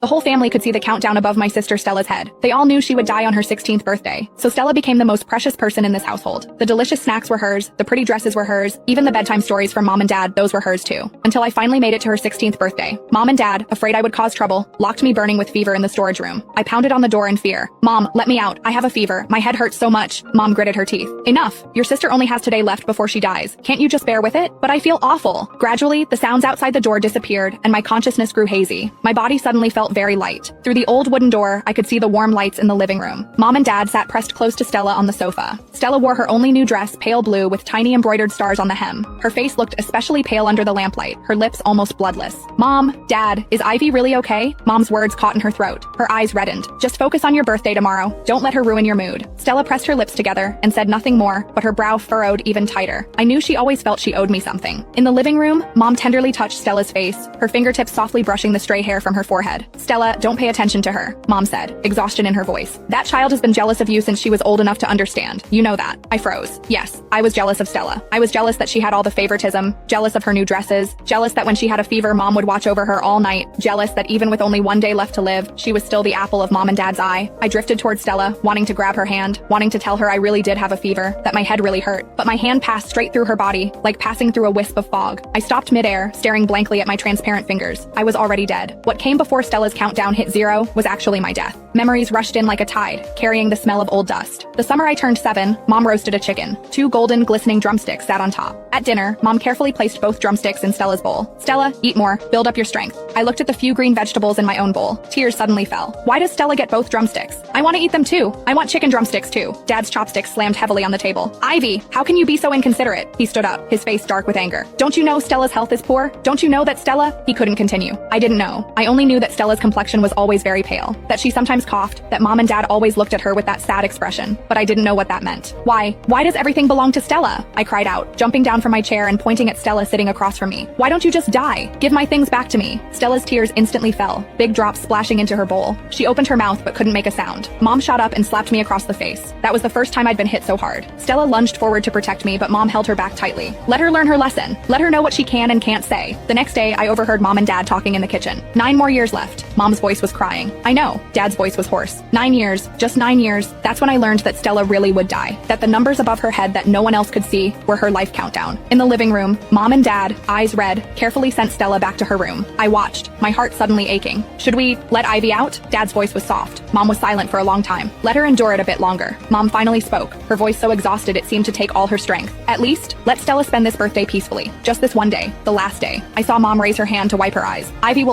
The whole family could see the countdown above my sister Stella's head. They all knew she would die on her 16th birthday, so Stella became the most precious person in this household. The delicious snacks were hers, the pretty dresses were hers, even the bedtime stories from Mom and Dad, those were hers too. Until I finally made it to her 16th birthday. Mom and Dad, afraid I would cause trouble, locked me burning with fever in the storage room. I pounded on the door in fear. "Mom, let me out. I have a fever. My head hurts so much." Mom gritted her teeth. "Enough. Your sister only has today left before she dies. Can't you just bear with it?" But I feel awful. Gradually, the sounds outside the door disappeared and my consciousness grew hazy. My body suddenly felt very light. Through the old wooden door, I could see the warm lights in the living room. Mom and Dad sat pressed close to Stella on the sofa. Stella wore her only new dress, pale blue, with tiny embroidered stars on the hem. Her face looked especially pale under the lamplight, her lips almost bloodless. "Mom, Dad, is Ivy really okay?" Mom's words caught in her throat. Her eyes reddened. "Just focus on your birthday tomorrow. Don't let her ruin your mood." Stella pressed her lips together and said nothing more, but her brow furrowed even tighter. I knew she always felt she owed me something. In the living room, Mom tenderly touched Stella's face, her fingertips softly brushing the stray hair from her forehead. "Stella, don't pay attention to her," Mom said, exhaustion in her voice. "That child has been jealous of you since she was old enough to understand. You know that." I froze. Yes, I was jealous of Stella. I was jealous that she had all the favoritism, jealous of her new dresses, jealous that when she had a fever, Mom would watch over her all night, jealous that even with only one day left to live, she was still the apple of Mom and Dad's eye. I drifted towards Stella, wanting to grab her hand, wanting to tell her I really did have a fever, that my head really hurt. But my hand passed straight through her body, like passing through a wisp of fog. I stopped midair, staring blankly at my transparent fingers. I was already dead. What came before Stella's countdown hit 0 was actually my death. Memories rushed in like a tide, carrying the smell of old dust. The summer I turned 7, Mom roasted a chicken. 2 golden, glistening drumsticks sat on top. At dinner, Mom carefully placed both drumsticks in Stella's bowl. "Stella, eat more. Build up your strength." I looked at the few green vegetables in my own bowl. Tears suddenly fell. Why does Stella get both drumsticks? I want to eat them too. I want chicken drumsticks too. Dad's chopsticks slammed heavily on the table. "Ivy, how can you be so inconsiderate?" He stood up, his face dark with anger. "Don't you know Stella's health is poor? Don't you know that Stella—" He couldn't continue. I didn't know. I only knew that Stella's complexion was always very pale, that she sometimes coughed, that Mom and Dad always looked at her with that sad expression, but I didn't know what that meant. Why does everything belong to Stella?" I cried out, jumping down from my chair and pointing at Stella sitting across from me. "Why don't you just die? Give my things back to me." Stella's tears instantly fell, big drops splashing into her bowl. She opened her mouth but couldn't make a sound. Mom shot up and slapped me across the face. That was the first time I'd been hit so hard. Stella lunged forward to protect me, but Mom held her back tightly. Let her learn her lesson. Let her know what she can and can't say. The next day, I overheard Mom and Dad talking in the kitchen. 9 more years left. Mom's voice was crying. I know. Dad's voice was hoarse. 9 years, just 9 years. That's when I learned that Stella really would die. That the numbers above her head that no one else could see were her life countdown. In the living room, Mom and Dad, eyes red, carefully sent Stella back to her room. I watched, my heart suddenly aching. Should we let Ivy out? Dad's voice was soft. Mom was silent for a long time. Let her endure it a bit longer. Mom finally spoke, her voice so exhausted it seemed to take all her strength. At least, let Stella spend this birthday peacefully. Just this one day, the last day. I saw Mom raise her hand to wipe her eyes. "Ivy will